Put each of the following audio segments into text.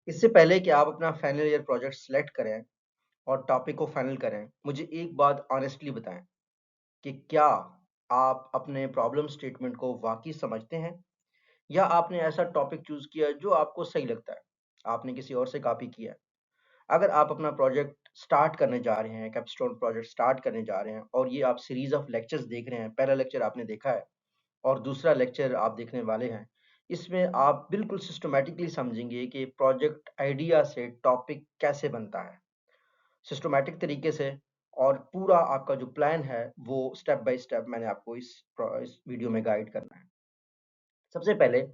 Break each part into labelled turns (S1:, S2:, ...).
S1: इससे पहले कि आप अपना फाइनल ईयर प्रोजेक्ट सेलेक्ट करें और टॉपिक को फाइनल करें, मुझे एक बात ऑनेस्टली बताएं कि क्या आप अपने प्रॉब्लम स्टेटमेंट को वाकई समझते हैं या आपने ऐसा टॉपिक चूज किया है जो आपको सही लगता है, आपने किसी और से कॉपी किया है। अगर आप अपना प्रोजेक्ट स्टार्ट करने जा रहे हैं, कैपस्टोन प्रोजेक्ट स्टार्ट करने जा रहे हैं और ये आप सीरीज ऑफ लेक्चर्स देख रहे हैं, पहला लेक्चर आपने देखा है और दूसरा लेक्चर आप देखने वाले हैं, इसमें आप बिल्कुल सिस्टमैटिकली समझेंगे कि प्रोजेक्ट आइडिया से टॉपिक कैसे बनता है, सिस्टमैटिक तरीके से। और पूरा आपका जो प्लान है वो स्टेप बाय स्टेप मैंने आपको इस वीडियो में गाइड करना है। सबसे पहले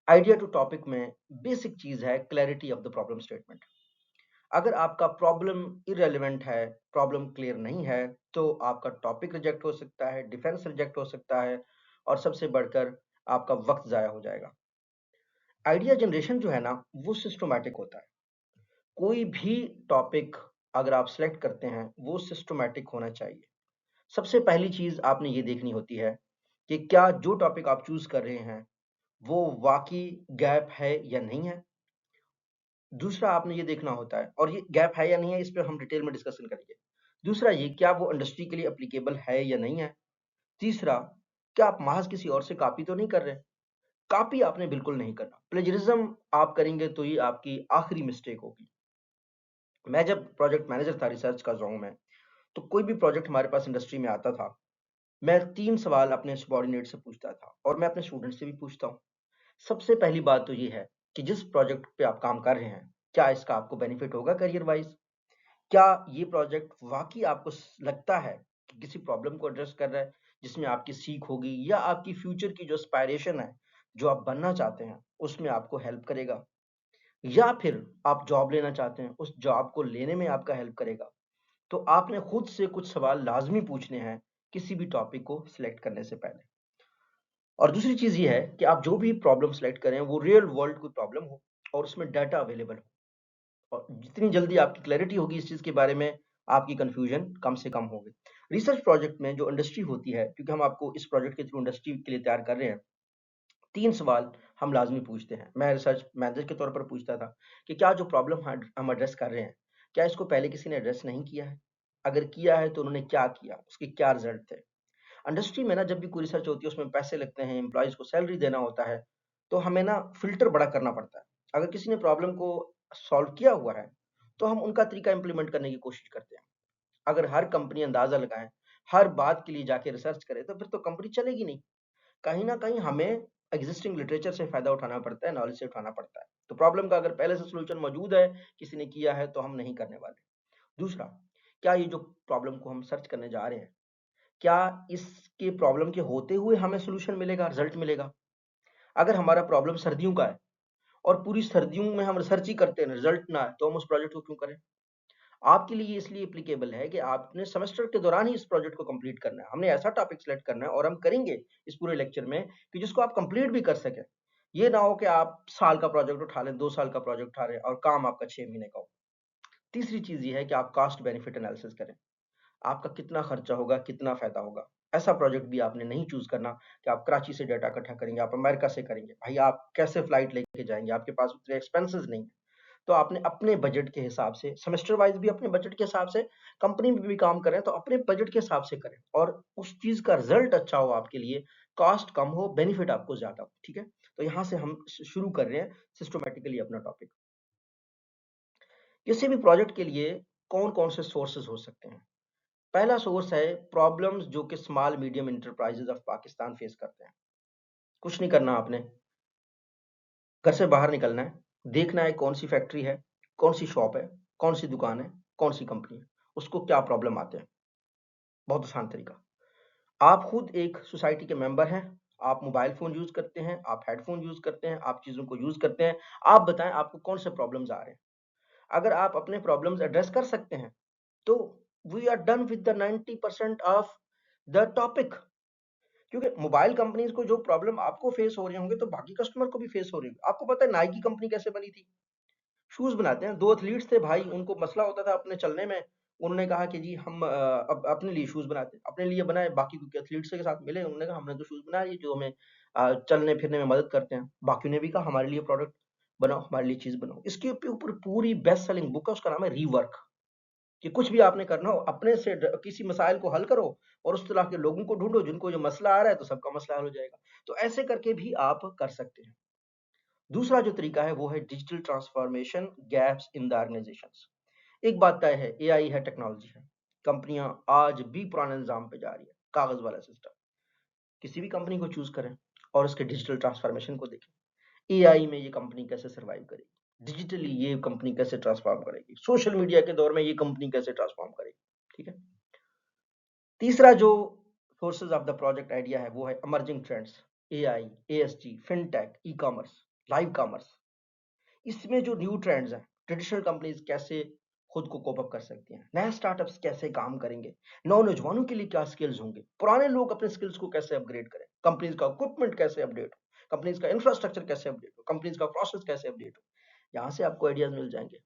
S1: आइडिया टू टॉपिक में बेसिक चीज है clarity of the problem statement. अगर आपका प्रॉब्लम इररिलेवेंट है, प्रॉब्लम क्लियर नहीं है, तो आपका टॉपिक रिजेक्ट हो सकता है, डिफेंस रिजेक्ट हो सकता है और सबसे बढ़कर आपका वक्त जाया हो जाएगा। आइडिया जनरेशन जो है ना, वो सिस्टमैटिक होता है। कोई भी टॉपिक अगर आप सिलेक्ट करते हैं वो सिस्टमैटिक होना चाहिए। सबसे पहली चीज आपने ये देखनी होती है कि क्या जो टॉपिक आप चूज कर रहे हैं वो वाकई गैप है या नहीं है। दूसरा आपने ये देखना होता है, और ये गैप है या नहीं है इस पे हम डिटेल में डिस्कशन करेंगे। दूसरा ये, क्या वो इंडस्ट्री के लिए एप्लीकेबल है या नहीं है। तीसरा, क्या आप महज किसी और से कॉपी तो नहीं कर रहे। कॉपी आपने बिल्कुल नहीं करना, प्लेजरिज्म आप करेंगे तो ये आपकी आखिरी मिस्टेक होगी। मैं जब प्रोजेक्ट मैनेजर था रिसर्च का जोन में, तो कोई भी प्रोजेक्ट हमारे पास इंडस्ट्री में आता था, मैं 3 सवाल अपने सबॉर्डिनेट से पूछता था और मैं अपने स्टूडेंट से भी पूछता हूँ। सबसे पहली बात तो ये है कि जिस प्रोजेक्ट पे आप काम कर रहे हैं, क्या इसका आपको बेनिफिट होगा करियर वाइज? क्या ये प्रोजेक्ट वाक़ई आपको लगता है कि किसी प्रॉब्लम को एड्रेस कर रहा है, जिसमें आपकी सीख होगी या आपकी फ्यूचर की जो एस्पायरेशन है, जो आप बनना चाहते हैं, उसमें आपको हेल्प करेगा? या फिर आप जॉब लेना चाहते हैं, उस जॉब को लेने में आपका हेल्प करेगा? तो आपने खुद से कुछ सवाल लाज़मी पूछने हैं, किसी भी टॉपिक को सिलेक्ट करने से पहले। और दूसरी चीज़ ये है कि आप जो भी प्रॉब्लम सिलेक्ट करें, वो रियल वर्ल्ड कोई प्रॉब्लम हो और उसमें डाटा अवेलेबल हो। और जितनी जल्दी आपकी क्लैरिटी होगी इस चीज़ के बारे में, आपकी कन्फ्यूजन कम से कम होगी। रिसर्च प्रोजेक्ट में जो इंडस्ट्री होती है, क्योंकि हम आपको इस प्रोजेक्ट के थ्रू इंडस्ट्री के लिए तैयार कर रहे हैं, 3 सवाल हम लाज़मी पूछते हैं। मैं रिसर्च मैनेजर के तौर पर पूछता था कि क्या जो प्रॉब्लम हम एड्रेस कर रहे हैं, क्या इसको पहले किसी ने एड्रेस नहीं किया है? अगर किया है तो उन्होंने क्या किया? उसके क्या रिजल्ट थे? इंडस्ट्री में ना जब भी कोई रिसर्च होती है, उसमें पैसे लगते हैं, एम्प्लॉइज़ को सैलरी देना होता है, तो हमें ना फ़िल्टर बड़ा करना पड़ता है। अगर किसी ने प्रॉब्लम को सॉल्व किया हुआ है, तो हम उनका तरीका इम्प्लीमेंट करने की कोशिश करते हैं। अगर हर कंपनी अंदाज़ा लगाए, हर बात के लिए जाके रिसर्च करे, तो फिर तो कंपनी चलेगी नहीं। कहीं न कहीं हमें एक्जिस्टिंग लिटरेचर से फ़ायदा उठाना पड़ता है, नॉलेज से उठाना पड़ता है। तो प्रॉब्लम का अगर पहले से सॉल्यूशन मौजूद है, किसी ने किया है, तो हम नहीं करने वाले। दूसरा, क्या ये जो प्रॉब्लम को हम सर्च करने जा रहे हैं, क्या इसके प्रॉब्लम के होते हुए हमें सॉल्यूशन मिलेगा, रिजल्ट मिलेगा? अगर हमारा प्रॉब्लम सर्दियों का है और पूरी सर्दियों में हम रिसर्च ही करते हैं, रिजल्ट ना आए, तो हम उस प्रोजेक्ट को क्यों करें? आपके लिए ये इसलिए एप्लीकेबल है कि आपने सेमेस्टर के दौरान ही इस प्रोजेक्ट को कंप्लीट करना है। हमने ऐसा टॉपिक सेलेक्ट करना है और हम करेंगे इस पूरे लेक्चर में कि जिसको आप कंप्लीट भी कर सकें। ये ना हो कि आप साल का प्रोजेक्ट उठा लें, 2 साल का प्रोजेक्ट उठा रहे हैं और काम आपका 6 महीने का हो। तीसरी चीज़ ये है कि आप कॉस्ट बेनिफिट एनालिसिस करें। आपका कितना खर्चा होगा, कितना फ़ायदा होगा। ऐसा प्रोजेक्ट भी आपने नहीं चूज़ करना कि आप कराची से डाटा इकट्ठा करेंगे, आप अमेरिका से करेंगे। भाई आप कैसे फ्लाइट लेके जाएँगे? आपके पास उतने एक्सपेंसेस नहीं है। तो आपने अपने बजट के हिसाब से, सेमेस्टर वाइज़ भी अपने बजट के हिसाब से, कंपनी में भी काम करें तो अपने बजट के हिसाब से करें और उस चीज़ का रिज़ल्ट अच्छा हो आपके लिए, कॉस्ट कम हो, बेनिफिट आपको ज़्यादा हो, ठीक है? तो यहाँ से हम शुरू कर रहे हैं सिस्टमैटिकली अपना टॉपिक। किसी भी प्रोजेक्ट के लिए कौन-कौन से सोर्सेज़ हो सकते हैं? पहला सोर्स है प्रॉब्लम्स जो कि small medium enterprises of Pakistan face करते हैं। कुछ नहीं करना आपने, घर से बाहर निकलना है, देखना है कौन सी फैक्ट्री है, कौन सी शॉप है, कौन सी दुकान है, कौन सी कंपनी है, उसको क्या प्रॉब्लम आते हैं। बहुत आसान तरीका। आप खुद एक सोसाइटी के मेंबर हैं, आप मोबाइल फ़ोन यूज़ करते हैं, आप हेडफ़ोन यूज़ करते हैं, आप चीज़ों को यूज़ करते हैं। आप बताएँ आपको कौन से प्रॉब्लम्स आ रहे हैं? अगर आप अपने प्रॉब्लम्स एड्रेस कर सकते हैं, तो we are done with the 90% of the topic. क्योंकि मोबाइल कंपनीज़ को जो प्रॉब्लम आपको फेस हो रहे होंगे, तो बाकी कस्टमर को भी फेस हो रही होगी। आपको पता है नाइकी कंपनी कैसे बनी थी? शूज़ बनाते हैं, 2 एथलीट्स थे भाई, उनको मसला होता था अपने चलने में। उन्होंने कहा कि जी हम अब अपने लिए शूज़ बनाते हैं। अपने लिए बनाए, बाकी के एथलीट्स के साथ मिले, उन्होंने कहा हमने तो शूज़ बनाए ये जो हमें चलने-फिरने में मदद करते हैं। बाकियों ने भी कहा हमारे लिए प्रोडक्ट। बनाओ, हमारे लिए चीज बनाओ। इसके ऊपर पूरी बेस्ट सेलिंग बुक है, उसका नाम है रीवर्क। कि कुछ भी आपने करना हो, अपने से किसी मसाइल को हल करो और उस तरह के लोगों को ढूंढो जिनको जो मसला आ रहा है, तो सबका मसला हल हो जाएगा। तो ऐसे करके भी आप कर सकते हैं। दूसरा जो तरीका है वो है digital transformation gaps in the organisations. एक बात तय है, एआई है, टेक्नोलॉजी है, कंपनियां आज भी पुराने निजाम पे जा रही है, कागज वाला सिस्टम। किसी भी कंपनी को चूज करें और उसके डिजिटल ट्रांसफॉर्मेशन को देखें। एआई में ये कंपनी कैसे सर्वाइव करेगी, डिजिटली ये कंपनी कैसे ट्रांसफॉर्म करेगी, सोशल मीडिया के दौर में ये कंपनी कैसे ट्रांसफॉर्म करेगी। ठीक है। तीसरा जो sources of the project idea है वो है emerging trends, AI, ASG, fintech, e commerce, live commerce. इसमें जो न्यू ट्रेंड्स हैं, ट्रेडिशनल कंपनीज कैसे खुद को कोप अप कर सकती हैं, नए स्टार्टअप्स कैसे काम करेंगे, नौजवानों के लिए क्या स्किल्स होंगे, पुराने लोग अपने स्किल्स को कैसे अपग्रेड करें, कंपनीज का इक्विपमेंट कैसे अपडेट हो, कंपनीज का इंफ्रास्ट्रक्चर कैसे अपडेट हो, कंपनीज का प्रोसेस कैसे अपडेट हो। यहाँ से आपको आइडियाज मिल जाएंगे।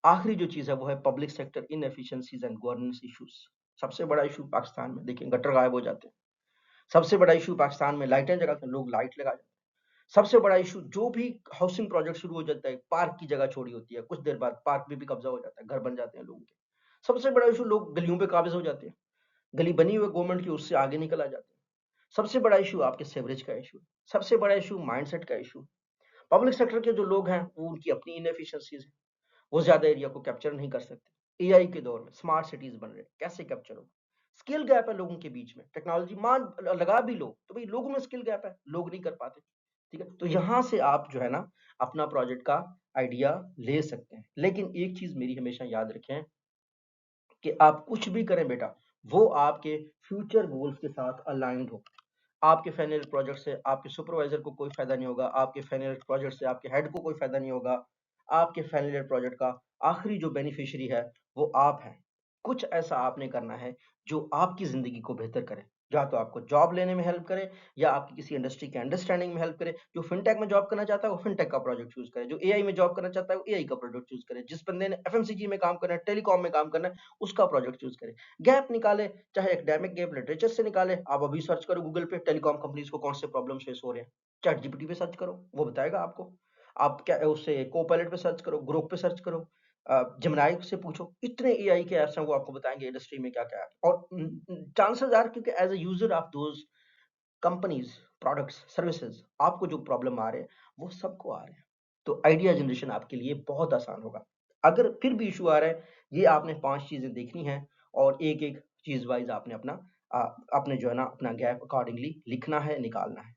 S1: आखिरी जो चीज है वो है public sector inefficiencies and governance issues. सबसे बड़ा इशू पाकिस्तान में देखिए, गटर गायब हो जाते हैं। सबसे बड़ा इशू पाकिस्तान में लाइटें जगाते हैं, लोग लाइट लगा जाते हैं। सबसे बड़ा इशू जो भी हाउसिंग प्रोजेक्ट शुरू हो जाता है, पार्क की जगह छोड़ी होती है, कुछ देर बाद पार्क में भी कब्जा हो जाता है, घर बन जाते हैं लोगों के। सबसे बड़ा इशू, लोग गलियों पे काबिज हो जाते हैं, गली बनी हुई गवर्नमेंट की, उससे आगे निकल आ जाते हैं। सबसे बड़ा इशू आपके सेवरेज का इशू। सबसे बड़ा इशू माइंडसेट का इशू। पब्लिक सेक्टर के जो लोग हैं वो, उनकी अपनी इनएफिशिएंसीज है, वो ज्यादा एरिया को कैप्चर नहीं कर सकते। एआई के दौर में स्मार्ट सिटीज बन रहे हैं, कैसे कैप्चर होगा। स्किल गैप है लोगों के बीच में, टेक्नोलॉजी मान लगा भी लो तो भाई लोगों में स्किल गैप है, लोग नहीं कर पाते। ठीक है, तो यहां से आप जो है ना अपना प्रोजेक्ट का आइडिया ले सकते हैं। लेकिन एक चीज मेरी हमेशा याद रखें कि आप कुछ भी करें बेटा, वो आपके फ्यूचर गोल्स के साथ अलाइंड हो। आपके फाइनल प्रोजेक्ट से आपके सुपरवाइजर को कोई फायदा नहीं होगा, आपके फाइनल प्रोजेक्ट से आपके हेड को कोई फायदा नहीं होगा। आपके फाइनल प्रोजेक्ट का आखिरी जो बेनिफिशियरी है वो आप हैं। कुछ ऐसा आपने करना है जो आपकी जिंदगी को बेहतर करे, या तो आपको जॉब लेने में हेल्प करे, या आपकी किसी इंडस्ट्री के अंडरस्टैंडिंग में हेल्प करे। जो फिनटेक में जॉब करना चाहता है वो फिनटेक का प्रोजेक्ट चूज करे, जो एआई में जॉब करना चाहता है वो एआई का प्रोजेक्ट चूज करे, जिस बंदे ने एफएमसीजी में काम करना है, टेलीकॉम में काम करना है, उसका प्रोजेक्ट चूज करे। गैप निकाले, चाहे एकेडमिक गैप लिटरेचर से निकाले। आप अभी सर्च करो गूगल पे, टेलीकॉम कंपनीज को कौन से प्रॉब्लम फेस हो रहे हैं। चैट जीपीटी पे सर्च करो, वो बताएगा आपको। आप क्या उससे कोपायलट पे सर्च करो, ग्रोक पे सर्च करो, जेमिनाई से पूछो। इतने एआई के ऐप्स हैं, वो आपको बताएंगे इंडस्ट्री में क्या क्या है। और चांसेस आर, क्योंकि as a user of those companies, products, services, आपको जो प्रॉब्लम आ रहे हैं वो सबको आ रहे हैं। तो आइडिया जनरेशन आपके लिए बहुत आसान होगा। अगर फिर भी इशू आ रहा है, ये आपने 5 चीजें देखनी है और एक एक चीज वाइज आपने अपना आपने जो है ना अपना गैप अकॉर्डिंगली लिखना है, निकालना है।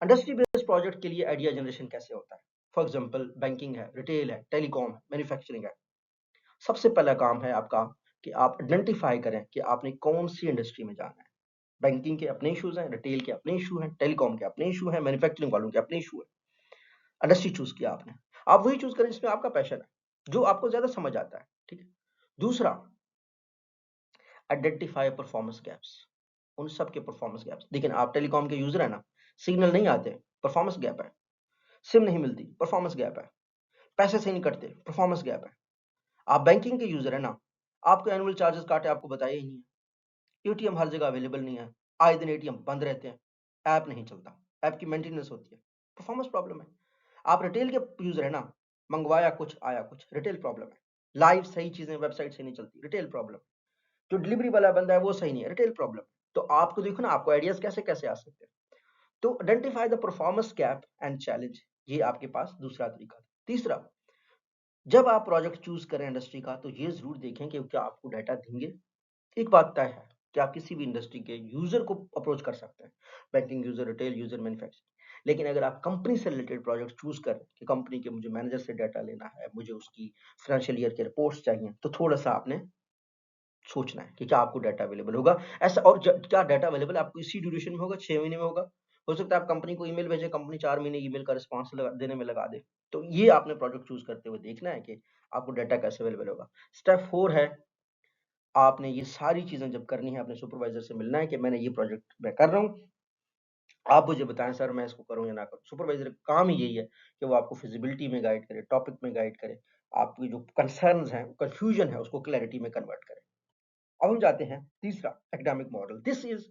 S1: इंडस्ट्री बेस्ड प्रोजेक्ट के लिए आइडिया जनरेशन कैसे होता है? फॉर एग्जांपल बैंकिंग है, रिटेल है, टेलीकॉम है, मैन्युफैक्चरिंग है। सबसे पहला काम है आपका कि आप आइडेंटिफाई करें कि आपने कौन सी इंडस्ट्री में जाना है। बैंकिंग के अपने इश्यूज हैं, रिटेल के अपने इशू हैं, टेलीकॉम के अपने इशू हैं, मैन्युफैक्चरिंग वालों के अपने इशू हैं। इंडस्ट्री चूज किया आपने, आप वही चूज करें जिसमें आपका पैशन है, जो आपको ज्यादा समझ आता है। ठीक है। दूसरा, आइडेंटिफाई परफॉर्मेंस गैप्स। उन सब के परफॉर्मेंस गैप्स। देखिए आप टेलीकॉम के यूजर है ना, सिग्नल नहीं आते, परफॉर्मेंस गैप है। सिम नहीं मिलती, परफॉर्मेंस गैप है। पैसे सही नहीं कटते, परफॉर्मेंस गैप है। आप बैंकिंग के यूजर है ना, आपको एनुअल चार्जेस काटे, आपको बताया ही नहीं है। एटीएम हर जगह अवेलेबल नहीं है, आए दिन एटीएम बंद रहते हैं, ऐप नहीं चलता, ऐप की मेंटेनेंस होती है, परफॉर्मेंस प्रॉब्लम है। आप रिटेल के यूजर है ना, मंगवाया कुछ आया कुछ, रिटेल प्रॉब्लम है। लाइव सही चीजें वेबसाइट से नहीं चलती, रिटेल प्रॉब्लम। जो डिलीवरी वाला बंदा है वो सही नहीं है, रिटेल प्रॉब्लम। तो आपको देखो ना, आपको आइडियाज कैसे कैसे आ सकते हैं। तो identify the performance gap and challenge, ये आपके पास दूसरा तरीका था। तीसरा, जब आप प्रोजेक्ट चूज करें इंडस्ट्री का, तो ये जरूर देखें कि क्या आपको डाटा देंगे। एक बात तय है कि आप किसी भी इंडस्ट्री के यूजर को अप्रोच कर सकते हैं, banking user, retail user, manufacturing. लेकिन अगर आप कंपनी से रिलेटेड प्रोजेक्ट चूज करें कि कंपनी के मुझे मैनेजर से डाटा लेना है, मुझे उसकी फाइनेंशियल ईयर के रिपोर्ट्स चाहिए, तो थोड़ा सा आपने सोचना है कि क्या आपको डाटा अवेलेबल होगा ऐसा, और क्या डाटा अवेलेबल आपको इसी ड्यूरेशन में होगा, 6 महीने में होगा। हो सकता है आप कंपनी को ईमेल भेजें, कंपनी 4 महीने ईमेल का रिस्पॉन्स देने में लगा दे। तो ये आपने प्रोजेक्ट चूज करते हुए देखना है कि आपको डाटा कैसे अवेलेबल होगा। स्टेप 4 है, आपने ये सारी चीजें जब करनी है, अपने सुपरवाइजर से मिलना है कि मैंने ये प्रोजेक्ट मैं कर रहा हूँ, आप मुझे बताएं सर मैं इसको करूँ या ना करूँ। सुपरवाइजर का काम ही यही है कि वो आपको फिजिबिलिटी में गाइड करे, टॉपिक में गाइड करे, आपकी जो कंसर्न्स हैं, कंफ्यूजन है, उसको क्लैरिटी में कन्वर्ट करे। अब हम जाते हैं तीसरा, academic model. This is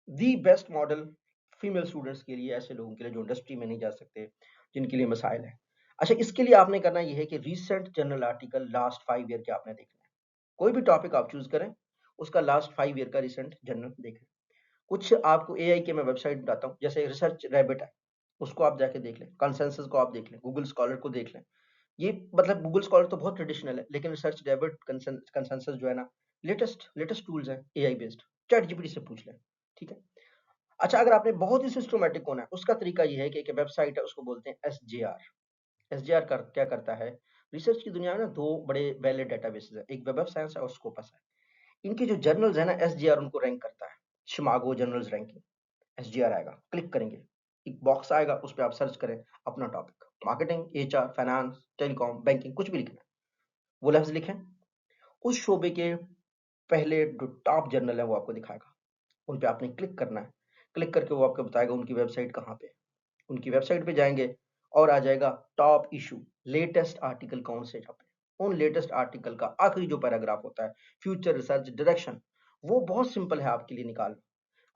S1: the best model female students के लिए, ऐसे लोगों के लिए जो इंडस्ट्री में नहीं जा सकते, जिनके लिए मसाइल है। अच्छा, इसके लिए आपने करना ये है कि recent journal article last 5 year के आपने देखना है। कोई भी टॉपिक आप चूज करें, उसका लास्ट 5 ईयर का रिसेंट जर्नल देखें। कुछ आपको एआई के मैं वेबसाइट बताता हूँ, जैसे रिसर्च रैबिट है, उसको आप जाके देख लें, कंसेंसस को आप देख लें, गूगल स्कॉलर को देख लें। ये मतलब गूगल स्कॉलर तो बहुत ट्रेडिशनल है, लेकिन रिसर्च रैबिट कंसेंसस जो है ना, लेटेस्ट लेटेस्ट टूल्स हैं एआई बेस्ड। चैट जीपीटी से पूछ लें, ठीक है। अच्छा, अगर आपने बहुत ही सिस्टमैटिक होना है, उसका तरीका ये है कि एक वेबसाइट है, उसको बोलते हैं एसजेआर। एसजेआर क्या करता है, रिसर्च की दुनिया में ना दो बड़े वैलिड डेटाबेसेस है, एक वेब ऑफ साइंस है और स्कोपस है। इनके जो जर्नल्स है ना, एसजीआर उनको रैंक करता है, शिमागो जर्नल्स रैंकिंग। एसजीआर आएगा, क्लिक करेंगे, एक बॉक्स आएगा, उस पर आप सर्च करें अपना topic, marketing, HR, finance, telecom, banking, कुछ भी लिखना है, वो लफ्ज लिखें। उस शोबे के पहले जो टॉप जर्नल है वो आपको दिखाएगा, उन पे आपने क्लिक करना है। क्लिक करके वो आपको बताएगा उनकी वेबसाइट कहाँ पे है। उनकी वेबसाइट पे जाएंगे और आ जाएगा टॉप इशू, लेटेस्ट आर्टिकल कौन से छपे, उन लेटेस्ट आर्टिकल का आखिरी जो पैराग्राफ होता है, फ्यूचर रिसर्च डायरेक्शन, वो बहुत सिंपल है आपके लिए निकालना।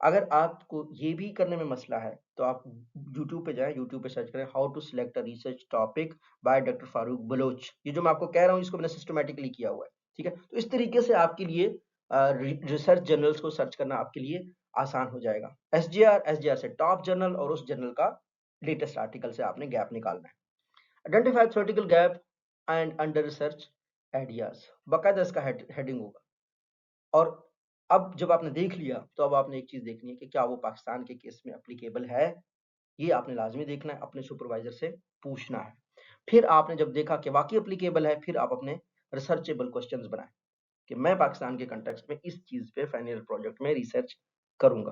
S1: अगर आपको ये भी करने में मसला है तो आप यूट्यूब पे जाएं, यूट्यूब पे सर्च करें how to select a research topic by doctor Farooq Baloch. ये जो मैं आपको कह रहा हूँ इसको मैंने सिस्टमेटिकली किया हुआ है, ठीक है। तो इस तरीके से आपके लिए रिसर्च जर्नल्स को सर्च करना आपके लिए आसान हो जाएगा। एसजीआर से टॉप जर्नल और उस जर्नल का लेटेस्ट आर्टिकल से आपने गैप निकालना है। Identify theoretical gap and under research ideas, बाकायदा इसका हेडिंग होगा। और अब जब आपने देख लिया तो अब आपने एक चीज देखनी है कि क्या वो पाकिस्तान के केस में एप्लीकेबल है। ये आपने लाजमी देखना है, अपने सुपरवाइजर से पूछना है। फिर आपने जब देखा कि वाकई एप्लीकेबल है, फिर आप अपने रिसर्चेबल क्वेश्चंस बनाएं कि मैं पाकिस्तान के कंटेक्स्ट में इस चीज पे फाइनल ईयर प्रोजेक्ट में रिसर्च करूंगा,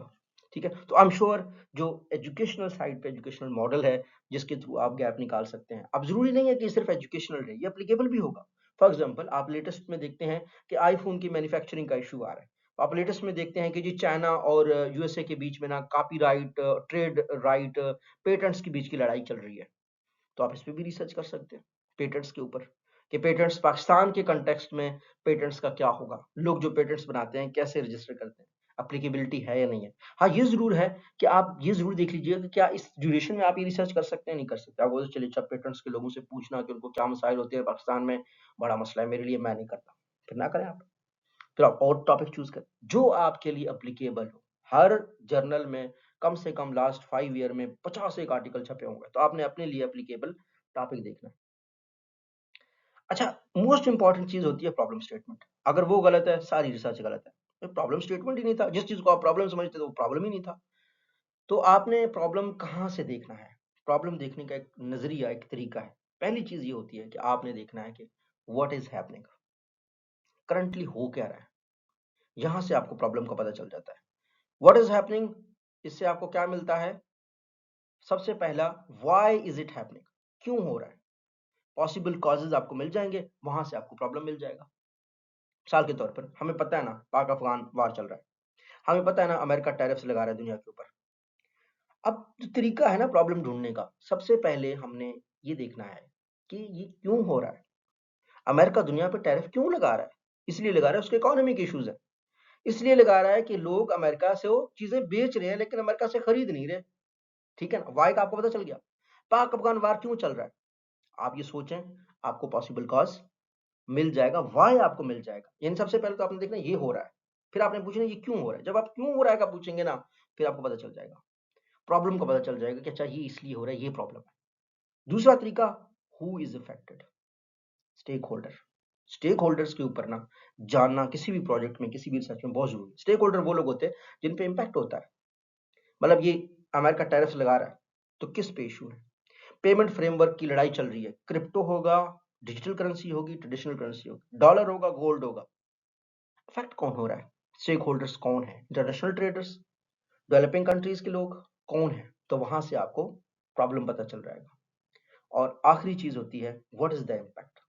S1: ठीक है। तो आई एम श्योर जो एजुकेशनल साइड पे एजुकेशनल मॉडल है जिसके थ्रू आप गैप निकाल सकते हैं, अब जरूरी नहीं है कि सिर्फ एजुकेशनल रहे, ये एप्लीकेबल भी होगा। फॉर एग्जांपल, आप लेटेस्ट में देखते हैं कि आईफोन की मैन्युफैक्चरिंग का इशू आ रहा है। आप लेटेस्ट में देखते हैं कि जी चाइना और यूएसए के बीच में ना कॉपीराइट, ट्रेड राइट, पेटेंट्स के बीच की लड़ाई चल रही है। तो आप इस पे भी रिसर्च कर सकते हैं, पेटेंट्स के ऊपर, कि पेटेंट्स पाकिस्तान के कंटेक्स्ट में पेटेंट्स का क्या होगा, लोग जो पेटेंट्स बनाते हैं कैसे रजिस्टर करते हैं, एप्लीकेबिलिटी है या नहीं है। हाँ, ये जरूर है कि आप ये जरूर देख लीजिएगा कि क्या इस ड्यूरेशन में आप ये रिसर्च कर सकते हैं, नहीं कर सकते। आप बोलते चलिए अच्छा पेटेंट्स के लोगों से पूछना कि उनको क्या मसाइल होते हैं पाकिस्तान में, बड़ा मसला है मेरे लिए, मैं नहीं करता, फिर ना करें आप। फिर आप और टॉपिक चूज करें जो आपके लिए एप्लीकेबल हो। हर जर्नल में कम से कम लास्ट 5 ईयर में 50 एक आर्टिकल छपे होंगे, तो आपने अपने लिए एप्लीकेबल टॉपिक देखना है। अच्छा, मोस्ट इंपॉर्टेंट चीज होती है प्रॉब्लम स्टेटमेंट। अगर वो गलत है, सारी रिसर्च गलत है। तो प्रॉब्लम स्टेटमेंट ही नहीं था, जिस चीज को आप प्रॉब्लम समझते थे वो प्रॉब्लम ही नहीं था। तो आपने प्रॉब्लम कहाँ से देखना है, प्रॉब्लम देखने का एक नजरिया, एक तरीका है। पहली चीज ये होती है कि आपने देखना है कि व्हाट इज हैपनिंग, करंटली हो क्या रहा है। यहां से आपको प्रॉब्लम का पता चल जाता है। व्हाट इज हैपनिंग, इससे आपको क्या मिलता है, सबसे पहला व्हाई इज इट हैपनिंग, क्यों हो रहा है। पॉसिबल कॉजेज आपको मिल जाएंगे, वहां से आपको प्रॉब्लम मिल जाएगा। मिसाल के तौर पर हमें पता है ना पाक अफगान वार चल रहा है, हमें पता है ना अमेरिका टैरिफ्स लगा रहा है दुनिया के ऊपर। अब जो तरीका है ना प्रॉब्लम ढूंढने का, सबसे पहले हमने ये देखना है कि ये क्यों हो रहा है। अमेरिका दुनिया पे टैरिफ क्यों लगा रहा है, इसलिए लगा रहा है उसके इकोनॉमिक इश्यूज है। इसलिए लगा रहा है कि लोग अमेरिका से वो चीजें बेच रहे हैं लेकिन अमेरिका से खरीद नहीं रहे, ठीक है ना। वाई का आपको पता चल गया। पाक अफगान वार क्यों चल रहा है, आप ये सोचें, आपको पॉसिबल कॉज मिल जाएगा, वाई आपको मिल जाएगा। यानी सबसे पहले तो आपने देखना ये हो रहा है, फिर आपने पूछना ये क्यों हो रहा है। जब आप क्यों हो रहा है का पूछेंगे ना, फिर आपको पता चल जाएगा, प्रॉब्लम का पता चल जाएगा कि अच्छा ये इसलिए हो रहा है, ये प्रॉब्लम है। दूसरा तरीका, who is affected, stakeholder. Stakeholders के ऊपर ना जानना किसी भी प्रोजेक्ट में, किसी भी रिसर्च में बहुत जरूरी है। स्टेक होल्डर वो लोग होते हैं जिन पे इंपैक्ट होता है। मतलब ये अमेरिका टैरिफ्स लगा रहा है तो किस पे इशू है, पेमेंट फ्रेमवर्क की लड़ाई चल रही है, क्रिप्टो होगा, डिजिटल करेंसी होगी, ट्रेडिशनल करेंसी होगी, डॉलर होगा, गोल्ड होगा, इफेक्ट कौन हो रहा है, स्टेक होल्डर्स कौन है, इंटरनेशनल ट्रेडर्स, डेवलपिंग कंट्रीज के लोग कौन है। तो वहां से आपको प्रॉब्लम पता चल जाएगा। और आखिरी चीज होती है व्हाट इज द इम्पैक्ट।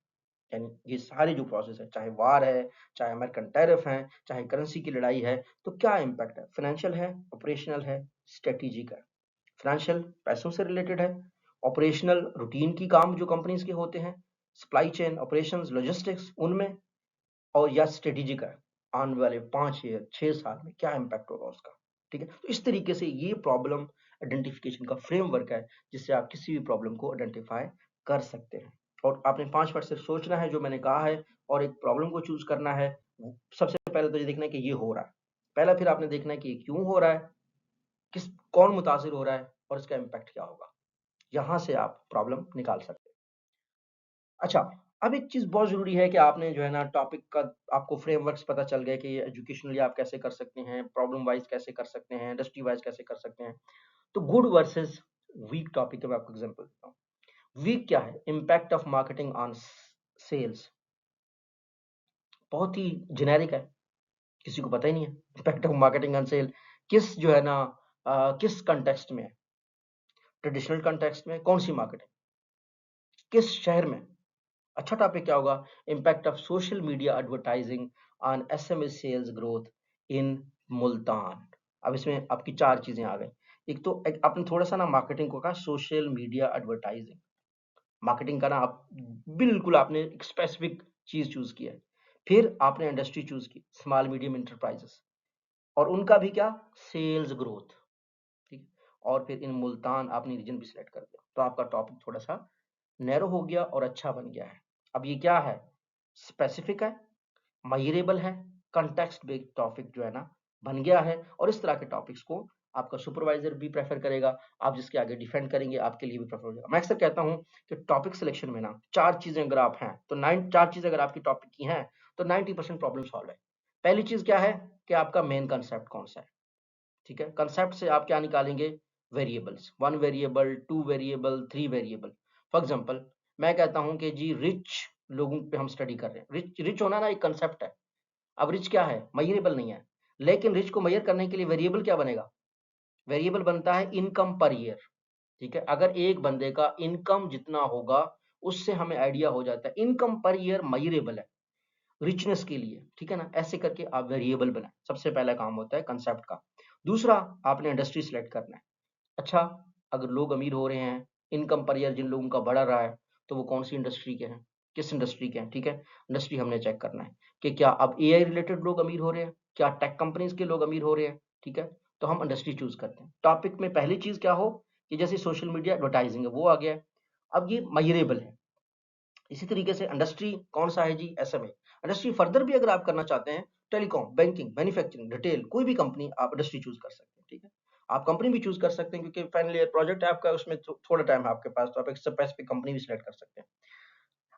S1: यानी ये सारे जो प्रोसेस है, चाहे वार है, चाहे अमेरिकन टैरिफ है, चाहे करेंसी की लड़ाई है, तो क्या इम्पैक्ट है, फाइनेंशियल है, ऑपरेशनल है, स्ट्रेटेजिक है। फाइनेंशियल पैसों से रिलेटेड है, ऑपरेशनल रूटीन की काम जो कंपनीज के होते हैं, सप्लाई चेन ऑपरेशंस लॉजिस्टिक्स उनमें, और या स्ट्रेटेजिक है, आने वाले 5 ईयर 6 साल में क्या इम्पैक्ट होगा उसका, ठीक है। तो इस तरीके से ये प्रॉब्लम आइडेंटिफिकेशन का फ्रेमवर्क है जिससे आप किसी भी प्रॉब्लम को आइडेंटिफाई कर सकते हैं। और आपने 5 मिनट सिर्फ सोचना है जो मैंने कहा है और एक प्रॉब्लम को चूज करना है। सबसे पहले तो ये देखना है कि ये हो रहा है पहला, फिर आपने देखना है कि ये क्यों हो रहा है, कौन मुतासिर हो रहा है और इसका इम्पैक्ट क्या होगा। यहां से आप प्रॉब्लम निकाल सकते हैं। अच्छा, अब एक चीज बहुत जरूरी है कि आपने जो है ना टॉपिक का आपको फ्रेमवर्क्स पता चल गए कि एजुकेशनली आप कैसे कर सकते हैं, प्रॉब्लम वाइज कैसे कर सकते हैं, इंडस्ट्री वाइज कैसे कर सकते हैं। तो गुड वर्सेस वीक टॉपिक का मैं आपको एग्जांपल देता हूँ। वीक क्या है? Impact of marketing on sales. बहुत ही जेनेरिक है, किसी को पता ही नहीं है impact of marketing on sale किस जो है ना किस कंटेक्स्ट में है। ट्रेडिशनल कंटेक्स्ट में कौन सी मार्केटिंग, किस शहर में। अच्छा टॉपिक क्या होगा? Impact of social media advertising on SME sales growth in Multan. अब इसमें आपकी 4 चीजें आ गई। एक तो आपने थोड़ा सा ना मार्केटिंग को कहा, सोशल मीडिया एडवर्टाइजिंग। मार्केटिंग का ना आप बिल्कुल आपने एक स्पेसिफिक चीज चूज किया है। फिर आपने इंडस्ट्री चूज की, स्मॉल मीडियम इंटरप्राइजेस, और उनका भी क्या? Sales growth. ठीक। और फिर इन मुल्तान आपने रीजन भी सिलेक्ट कर दिया, तो आपका टॉपिक थोड़ा सा नैरो हो गया और अच्छा बन गया है। अब ये क्या है? स्पेसिफिक है, मेजरेबल है, कंटेक्स्ट बेस्ड टॉपिक जो है ना बन गया है। और इस तरह के टॉपिक्स को आपका सुपरवाइजर भी प्रेफर करेगा, आप जिसके आगे डिफेंड करेंगे आपके लिए भी प्रेफर होगा। मैं अक्सर कहता हूं कि टॉपिक सिलेक्शन में ना 4 चीजें अगर आप हैं तो 4 चीजें अगर आपकी टॉपिक की हैं तो 90% प्रॉब्लम सॉल्व है। पहली चीज क्या है कि आपका मेन कंसेप्ट कौन सा है। ठीक है, कंसेप्ट से आप क्या निकालेंगे? Variables, 1 variable, 2 variable, 3 variable. For example मैं कहता हूं कि जी रिच लोगों पे हम स्टडी कर रहे हैं। रिच रिच होना ना एक कंसेप्ट है। अब रिच क्या है? मेजरेबल नहीं है। लेकिन रिच को मेजर करने के लिए वेरिएबल क्या बनेगा? वेरिएबल बनता है इनकम पर ईयर। ठीक है, अगर एक बंदे का इनकम जितना होगा उससे हमें आइडिया हो जाता है इनकम पर ईयर मेजरेबल है रिचनेस के लिए। ठीक है ना, ऐसे करके आप वेरिएबल बनाए। सबसे पहला काम होता है कंसेप्ट का। दूसरा, आपने इंडस्ट्री सिलेक्ट करना है। अच्छा, अगर लोग अमीर हो रहे हैं, इनकम पर ईयर जिन लोगों का बढ़ रहा है, तो वो कौन सी इंडस्ट्री के हैं, किस इंडस्ट्री के हैं। ठीक है, इंडस्ट्री हमने चेक करना है कि क्या अब एआई रिलेटेड लोग अमीर हो रहे हैं, क्या टेक कंपनीज के लोग अमीर हो रहे हैं। ठीक है, तो हम इंडस्ट्री चूज करते हैं। टॉपिक में पहली चीज क्या हो कि जैसे सोशल मीडिया एडवर्टाइजिंग है वो आ गया है। अब ये मेजरेबल है। इसी तरीके से इंडस्ट्री कौन सा है जी? एसएमई। इंडस्ट्री फर्दर भी अगर आप करना चाहते हैं, टेलीकॉम, बैंकिंग, मैन्युफैक्चरिंग, रिटेल, कोई भी कंपनी आप इंडस्ट्री चूज कर सकते हैं। ठीक है, आप कंपनी भी चूज कर सकते हैं क्योंकि फाइनल ईयर प्रोजेक्ट है आपका, उसमें थोड़ा टाइम है आपके पास, तो आप एक स्पेसिफिक कंपनी भी सिलेक्ट कर सकते हैं।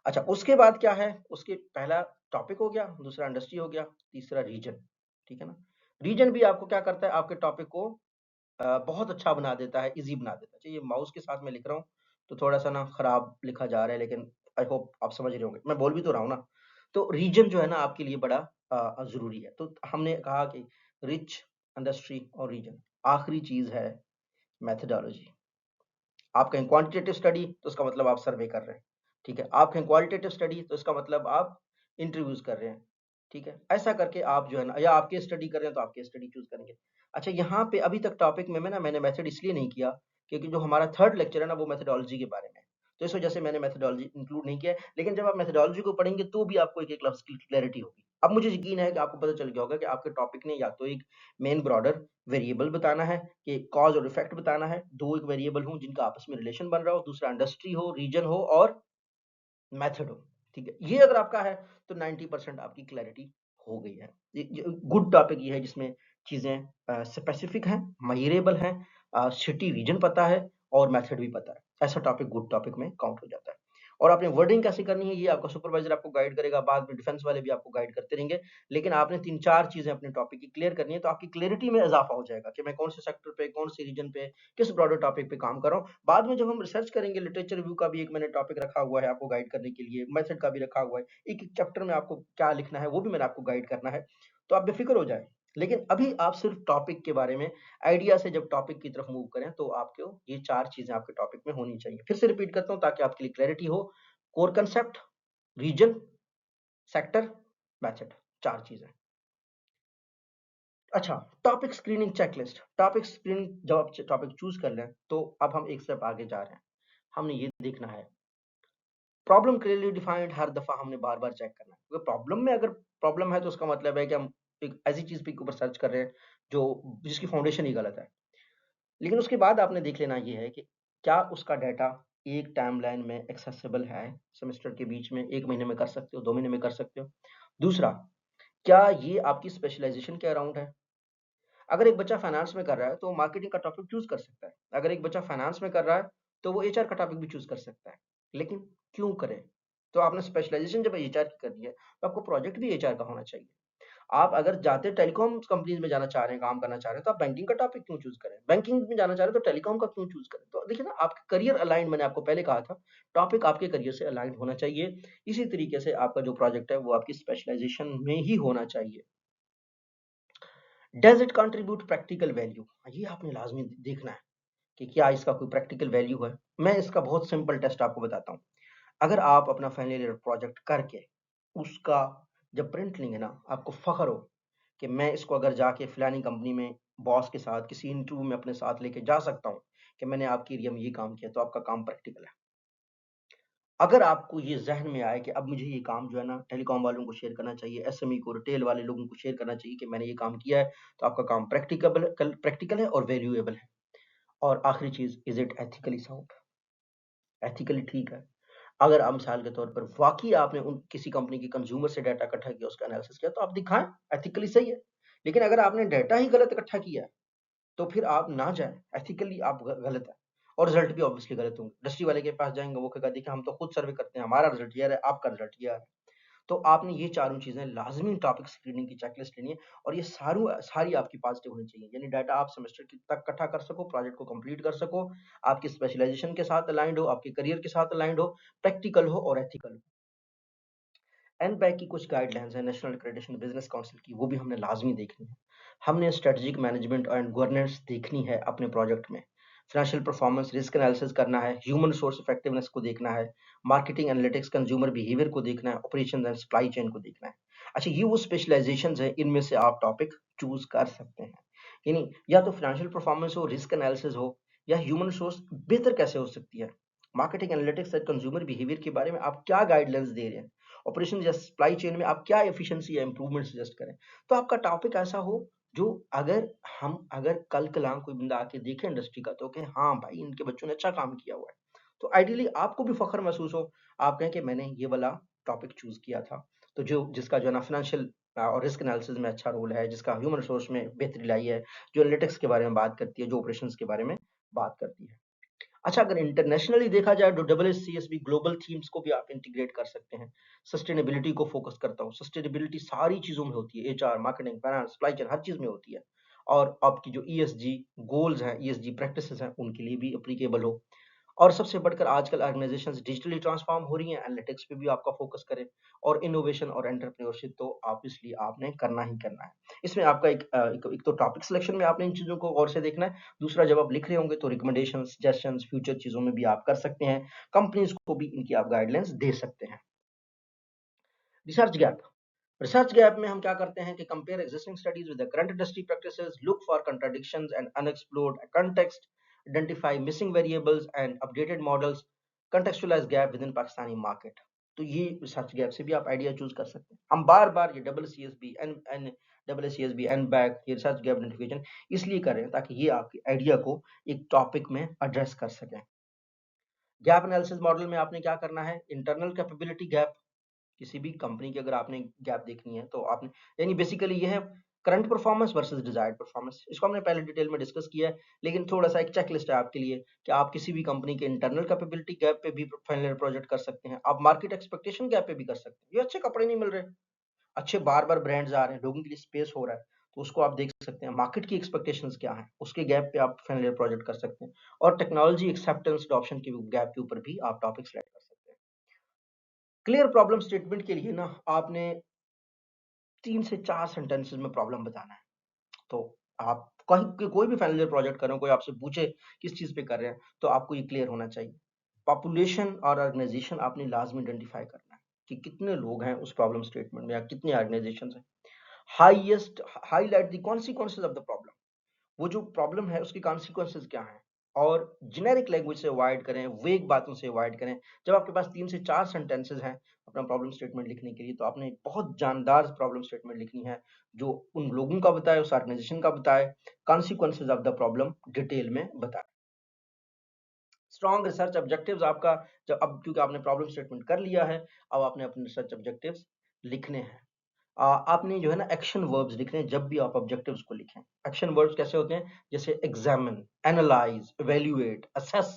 S1: अच्छा, उसके बाद क्या है? उसके पहला टॉपिक हो गया, दूसरा इंडस्ट्री हो गया, तीसरा रीजन। ठीक है ना, रीजन भी आपको क्या करता है? आपके टॉपिक को बहुत अच्छा बना देता है, इजी बना देता है। चाहिए माउस के साथ मैं लिख रहा हूँ तो थोड़ा सा ना खराब लिखा जा रहा है, लेकिन आई होप आप समझ रहे होंगे, मैं बोल भी तो रहा हूँ ना। तो रीजन जो है ना आपके लिए बड़ा जरूरी है। तो हमने कहा कि रिच, इंडस्ट्री और रीजन। आखिरी चीज है मेथडोलॉजी। आप कहें क्वांटिटेटिव स्टडी तो उसका मतलब आप सर्वे कर रहे हैं। ठीक है, आप कहें क्वालिटेटिव स्टडी तो इसका मतलब आप इंटरव्यूज कर रहे हैं। ठीक है, ऐसा करके आप जो है ना, या आप केस स्टडी कर रहे हैं तो आप केस स्टडी चूज करेंगे। अच्छा, यहाँ पे अभी तक टॉपिक में मैंने मेथड इसलिए नहीं किया क्योंकि जो हमारा थर्ड लेक्चर है ना वो मेथडोलॉजी के बारे में है। तो इस वजह से मैंने मेथडोलॉजी इंक्लूड नहीं किया है। लेकिन जब आप मेथडोलॉजी को पढ़ेंगे तो भी आपको एक एक लफ्ज की क्लैरिटी होगी। अब मुझे यकीन है कि आपको पता चल गया होगा कि आपके टॉपिक ने या तो एक मेन ब्रॉडर वेरिएबल बताना है कि कॉज और इफेक्ट बताना है, दो एक वेरिएबल हो जिनका आपस में रिलेशन बन रहा हो, दूसरा इंडस्ट्री हो, रीजन हो और मेथड हो। ठीक है, ये अगर आपका है तो 90% आपकी क्लैरिटी हो गई है। गुड टॉपिक ये है जिसमें चीजें स्पेसिफिक हैं, मेजरेबल हैं, सिटी रीजन पता है और मेथड भी पता है। ऐसा टॉपिक गुड टॉपिक में काउंट हो जाता है। और आपने वर्डिंग कैसे करनी है ये आपका सुपरवाइजर आपको गाइड करेगा, बाद में डिफेंस वाले भी आपको गाइड करते रहेंगे। लेकिन आपने 3-4 चीजें अपने टॉपिक की क्लियर करनी है तो आपकी क्लैरिटी में इजाफा हो जाएगा कि मैं कौन से सेक्टर पे, कौन से रीजन पे, किस ब्रॉडर टॉपिक पे काम कर रहा हूँ। बाद में जब हम रिसर्च करेंगे, लिटरेचर रिव्यू का भी एक मैंने टॉपिक रखा हुआ है आपको गाइड करने के लिए, मेथड का भी रखा हुआ है, एक एक चैप्टर में आपको क्या लिखना है वो भी मैंने आपको गाइड करना है। तो आप बेफिक्र हो जाए। लेकिन अभी आप सिर्फ टॉपिक के बारे में आइडिया से जब टॉपिक की तरफ मूव करें तो आपको ये 4 चीजें आपके टॉपिक में होनी चाहिए। फिर से रिपीट करता हूँ ताकि आपके लिए क्लैरिटी हो। Core concept, region, sector, method, 4 चीजें। अच्छा, topic screening checklist. Topic screening जब आप टॉपिक चूज कर लें तो अब हम एक स्टेप आगे जा रहे हैं। हमने ये देखना है प्रॉब्लम क्लियरली डिफाइंड। हर दफा हमने बार बार चेक करना है क्योंकि प्रॉब्लम में अगर प्रॉब्लम है तो उसका मतलब है कि हम एक ऐसी चीज पे ऊपर सर्च कर रहे हैं जो जिसकी फाउंडेशन ही गलत है। लेकिन उसके बाद आपने देख लेना ये है कि क्या उसका डाटा एक टाइमलाइन में एक्सेसिबल है, सेमेस्टर के बीच में 1 महीने में कर सकते हो, 2 महीने में कर सकते हो। दूसरा, क्या ये आपकी स्पेशलाइजेशन के अराउंड है? अगर एक बच्चा फाइनेंस में कर रहा है तो मार्केटिंग का टॉपिक चूज कर सकता है। अगर एक बच्चा फाइनेंस में कर रहा है तो वो एचआर का टॉपिक भी चूज कर सकता है। लेकिन क्यों करे? तो आपने स्पेशलाइजेशन जब एचआर की करनी है तो आपको प्रोजेक्ट भी एचआर का होना चाहिए। आप अगर जाते टेलीकॉम कंपनीज में जाना चाह रहे हैं, काम करना चाह रहे हैं, तो आप बैंकिंग का टॉपिक क्यों चूज करें? बैंकिंग में जाना चाह रहे हैं तो टेलीकॉम का क्यों चूज करें? तो देखिए ना, आपका करियर अलाइन, मैंने आपको पहले कहा था, टॉपिक आपके करियर से अलाइन होना चाहिए। इसी तरीके से आपका जो प्रोजेक्ट है वो आपकी स्पेशलाइजेशन में ही होना चाहिए। Does it contribute practical value? ये आपने लाजमी देखना है कि क्या इसका कोई प्रैक्टिकल वैल्यू है। मैं इसका बहुत सिंपल टेस्ट आपको बताता हूँ। अगर आप अपना फाइनल ईयर प्रोजेक्ट करके उसका जब प्रिंट लेंगे ना, आपको फख्र हो कि मैं इसको अगर जाके फलानी कंपनी में बॉस के साथ किसी इंटरव्यू में अपने साथ लेके जा सकता हूँ कि मैंने आपके एरिया में ये काम किया, तो आपका काम प्रैक्टिकल है। अगर आपको ये ज़हन में आए कि अब मुझे ये काम जो है ना टेलीकॉम वालों को शेयर करना चाहिए, एसएमई को, रिटेल वाले लोगों को शेयर करना चाहिए कि मैंने ये काम किया है, तो आपका काम प्रैक्टिकल है और वैल्यूएबल है। और आखिरी चीज़, is it ethically sound? Ethically ठीक है। अगर आप मिसाल के तौर पर वाक़ई आपने उन किसी कंपनी के कंज्यूमर से डाटा इकट्ठा किया, उसका एनालिसिस किया, तो आप दिखाएँ, एथिकली सही है। लेकिन अगर आपने डाटा ही गलत इकट्ठा किया है, तो फिर आप ना जाएँ, एथिकली आप गलत है और रिज़ल्ट भी ऑब्वियसली गलत होंगे। इंडस्ट्री वाले के पास जाएँगे, वो कहेगा देखिए हम तो खुद सर्वे करते हैं, हमारा रिज़ल्ट ये आ रहा है, आपका रिज़ल्ट ये आ रहा है। तो आपने ये चारों चीज़ें लाज़मी टॉपिक स्क्रीनिंग की चेकलिस्ट लेनी है और ये सारी आपकी पॉज़िटिव होनी चाहिए। यानी डाटा आप सेमेस्टर की तक इकट्ठा कर सको, प्रोजेक्ट को कंप्लीट कर सको, आपकी स्पेशलाइज़ेशन के साथ अलाइन्ड हो, आपके करियर के साथ अलाइन्ड हो, प्रैक्टिकल हो और एथिकल हो। एनपैक की कुछ गाइडलाइंस हैं, नेशनल एक्रेडिटेशन बिजनेस काउंसिल की, वो भी हमने लाजमी देखनी है। हमने स्ट्रेटेजिक मैनेजमेंट एंड गवर्नेंस देखनी है अपने प्रोजेक्ट में। फाइनेंशियल परफॉर्मेंस, रिस्क एनालिसिस करना है, ह्यूमन रिसोर्स इफेक्टिवनेस को देखना है, मार्केटिंग एनालिटिक्स, कंज्यूमर बिहेवियर को देखना है, ऑपरेशन एंड सप्लाई चेन को देखना है। अच्छा, ये वो स्पेशलाइजेशन है, इनमें से आप टॉपिक चूज कर सकते हैं। यानी या तो फाइनेंशियल परफॉर्मेंस हो, रिस्क एनालिसिस हो, या ह्यूमन रिसोर्स बेहतर कैसे हो सकती है, मार्केटिंग एनालिटिक्स और कंज्यूमर बिहेवियर के बारे में आप क्या गाइडलाइंस दे रहे हैं, ऑपरेशन या सप्लाई चेन में आप क्या एफिशिएंसी या इंप्रूवमेंट सजेस्ट करें। तो आपका टॉपिक ऐसा हो जो अगर कल कलां कोई बंदा आके देखे इंडस्ट्री का, तो कहे हाँ भाई इनके बच्चों ने अच्छा काम किया हुआ है। तो आइडियली आपको भी फख्र महसूस हो, आप कहें कि मैंने ये वाला टॉपिक चूज किया था। तो जो जिसका जो है ना फाइनेंशियल और रिस्क एनालिसिस में अच्छा रोल है, जिसका ह्यूमन रिसोर्स में बेहतरी लाई है, जो एनालिटिक्स के बारे में बात करती है, जो ऑपरेशंस के बारे में बात करती है। अच्छा, अगर इंटरनेशनली देखा जाए तो डब्ल्यूएससीएसबी ग्लोबल थीम्स को भी आप इंटीग्रेट कर सकते हैं। सस्टेनेबिलिटी को फोकस करता हूँ। सस्टेनेबिलिटी सारी चीज़ों में होती है, HR, marketing, finance, supply chain, हर चीज़ में होती है। और आपकी जो ईएसजी गोल्स हैं, ईएसजी प्रैक्टिसेस हैं, उनके लिए भी एप्लीकेबल हो। और सबसे बढ़कर आजकल ऑर्गेनाइजेशंस डिजिटली ट्रांसफॉर्म हो रही हैं, एनालिटिक्स पे भी आपका फोकस करें और इनोवेशन और एंटरप्रेन्योरशिप तो ऑब्वियसली आपने करना ही करना है। इसमें आपका एक तो टॉपिक सिलेक्शन में आपने इन चीज़ों को गौर से देखना है। दूसरा, जब आप लिख रहे होंगे तो रिकमेंडेशंस, सजेशंस, फ्यूचर चीज़ों में भी आप कर सकते हैं। कंपनीज़ को भी इनकी आप गाइडलाइंस दे सकते हैं। Research gap. रिसर्च गैप में हम क्या करते हैं कि compare existing studies with the current industry practices, look for contradictions and unexplored context, identify missing variables and updated models, contextualize gap within Pakistani market. तो ये रिसर्च गैप से भी आप आइडिया चूज कर सकते हैं। हम बार बार ये double C S B N N double C S B N back, ये रिसर्च गैप आइडेंटिफिकेशन इसलिए कर रहे हैं ताकि ये आपके आइडिया को एक टॉपिक में एड्रेस कर सकें। गैप एनालिसिस मॉडल में आपने क्या करना है, इंटरनल कैपेबिलिटी गैप, किसी भी कंपनी की अगर आपने गैप देखनी है तो आपने, यानी बेसिकली ये है current performance versus desired performance. इसको हमने पहले डिटेल में डिस्कस किया है, लेकिन थोड़ा सा एक चेकलिस्ट है आपके लिए कि आप किसी भी कंपनी के इंटरनल कैपेबिलिटी गैप पे भी फाइनल ईयर प्रोजेक्ट कर सकते हैं, आप मार्केट एक्सपेक्टेशन गैप पे भी कर सकते हैं। ये अच्छे कपड़े नहीं मिल रहे, अच्छे बार बार ब्रांड्स आ रहे हैं, लोगों के लिए स्पेस हो रहा है, तो उसको आप देख सकते हैं मार्केट की एक्सपेक्टेशंस क्या है, उसके गैप पे आप फाइनल ईयर प्रोजेक्ट कर सकते हैं। और टेक्नोलॉजी एक्सेप्टेंस अडॉप्शन के गैप के ऊपर भी आप टॉपिक सेलेक्ट कर सकते हैं। क्लियर प्रॉब्लम स्टेटमेंट के लिए ना आपने 3 से 4 सेंटेंसेस में प्रॉब्लम बताना है। तो आप कहीं कोई भी फाइनल ईयर प्रोजेक्ट कर रहे हो, कोई आपसे पूछे किस चीज़ पे कर रहे हैं, तो आपको ये क्लियर होना चाहिए। पॉपुलेशन और ऑर्गेनाइजेशन आपने लाज़मी आइडेंटिफाई करना है कि कितने लोग हैं उस प्रॉब्लम स्टेटमेंट में या कितनी ऑर्गेनाइजेशंस हैं। Highest highlight the consequences of the problem, वो जो प्रॉब्लम है उसके कॉन्सिक्वेंसेस क्या हैं। और जेनेरिक लैंग्वेज से अवॉइड करें, वेग बातों से अवॉइड करें। जब आपके पास 3 से 4 सेंटेंसेस हैं अपना प्रॉब्लम स्टेटमेंट लिखने के लिए, तो आपने एक बहुत जानदार प्रॉब्लम स्टेटमेंट लिखनी है, जो उन लोगों का बताए, उस ऑर्गेनाइजेशन का बताए, consequences of the problem detail में बताए। स्ट्रॉन्ग रिसर्च ऑब्जेक्टिव्स आपका, जब अब क्योंकि आपने प्रॉब्लम स्टेटमेंट कर लिया है, अब आपने अपने रिसर्च ऑब्जेक्टिव्स लिखने हैं। आपने जो है ना एक्शन वर्ब्स लिखने हैं जब भी आप ऑब्जेक्टिव्स को लिखें। एक्शन वर्ब्स कैसे होते हैं? जैसे एग्जामिन, एनालाइज, इवैल्यूएट, असेस,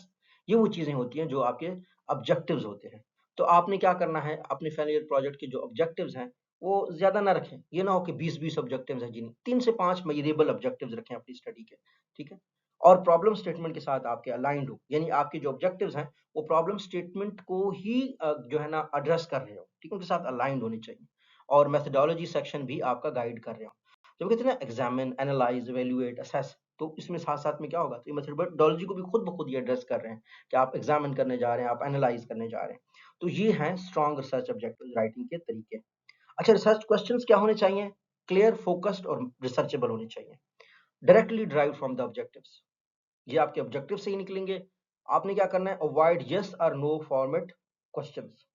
S1: ये वो चीजें होती हैं जो आपके ऑब्जेक्टिव्स होते हैं। तो आपने क्या करना है, अपने फाइनल ईयर प्रोजेक्ट के जो ऑब्जेक्टिव्स हैं वो ज्यादा ना रखें। ये ना हो कि 20-20 ऑब्जेक्टिव्स हैं, जिन्हें 3 से 5 मेजरेबल ऑब्जेक्टिव्स रखें अपनी स्टडी के, ठीक है? और प्रॉब्लम स्टेटमेंट के साथ आपके अलाइंड हो, यानी आपके जो ऑब्जेक्टिव्स हैं वो प्रॉब्लम स्टेटमेंट को ही जो है ना एड्रेस कर रहे हो, ठीक है? उनके साथ अलाइंड होनी चाहिए। और मेथोडोलॉजी सेक्शन भी आपका गाइड कर रहे हो। जब कहते हैं ना एग्जामिन, एनालाइज, इवैल्यूएट, असेस, तो इसमें साथ साथ में क्या होगा, तो ये मेथोडोलॉजी को भी खुद ब खुद ये एड्रेस कर रहे हैं कि आप एग्जामिन करने जा रहे हैं, आप एनालाइज करने जा रहे हैं। तो ये हैं स्ट्रॉन्ग रिसर्च ऑब्जेक्टिव राइटिंग के तरीके। अच्छा, रिसर्च क्वेश्चंस क्या होने चाहिए? क्लियर, फोकस्ड और रिसर्चेबल होने चाहिए। Directly drive from the objectives, ये आपके ऑब्जेक्टिव से ही निकलेंगे। आपने क्या करना है? अवॉइड यस और no format questions,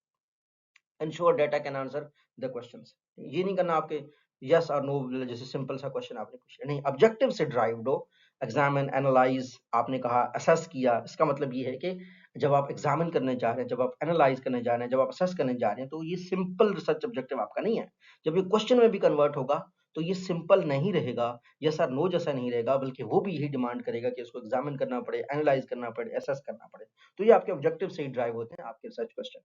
S1: ensure data can answer the questions. ये नहीं करना आपके यस और नो जैसे सिंपल सा क्वेश्चन आपने पूछा, नहीं, ऑब्जेक्टिव से ड्राइव दो। एग्जामिन, एनालाइज, आपने कहा असेस किया, इसका मतलब ये है कि जब आप एग्जामिन करने जा रहे हैं, जब आप एनालाइज करने जा रहे हैं, जब आप असेस करने जा रहे हैं, तो ये सिंपल रिसर्च ऑब्जेक्टिव आपका नहीं है। जब ये क्वेश्चन में भी कन्वर्ट होगा तो ये सिंपल नहीं रहेगा, यस और नो जैसा नहीं रहेगा, बल्कि वो भी यही डिमांड करेगा कि इसको एग्जामिन करना पड़े, एनालाइज करना पड़े, असेस करना पड़े। तो ये आपके ऑब्जेक्टिव से ही ड्राइव होते हैं आपके रिसर्च क्वेश्चन।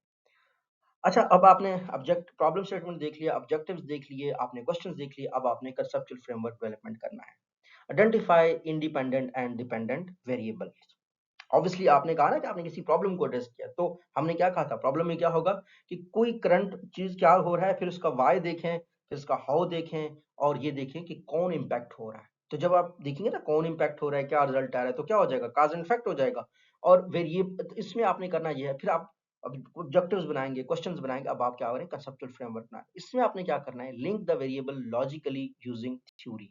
S1: अच्छा, अब आपने ऑब्जेक्ट प्रॉब्लम स्टेटमेंट देख लिया, ऑब्जेक्टिव्स देख लिए, आपने क्वेश्चंस देख लिए, अब आपने कंसेप्चुअल फ्रेमवर्क डेवलपमेंट करना है। Identify independent and dependent variables. Obviously आपने कहा ना कि आपने किसी प्रॉब्लम को एड्रेस किया, तो हमने क्या कहा था, प्रॉब्लम में क्या होगा कि कोई करंट चीज क्या हो रहा है, फिर उसका वाई देखें, फिर उसका हाउ देखें, और ये देखें कि कौन इम्पैक्ट हो रहा है। तो जब आप देखेंगे ना कौन इम्पैक्ट हो रहा है, क्या रिजल्ट आ रहा है, तो क्या हो जाएगा, काज एंड इफेक्ट हो जाएगा। और वेरिएबल इसमें आपने करना ये है, फिर आप अब ऑब्जेक्टिव्स बनाएंगे, क्वेश्चंस बनाएंगे, अब आप क्या करें, कंसेप्चुअल फ्रेमवर्क बनाएं। इसमें आपने क्या करना है, link the variable logically using theory.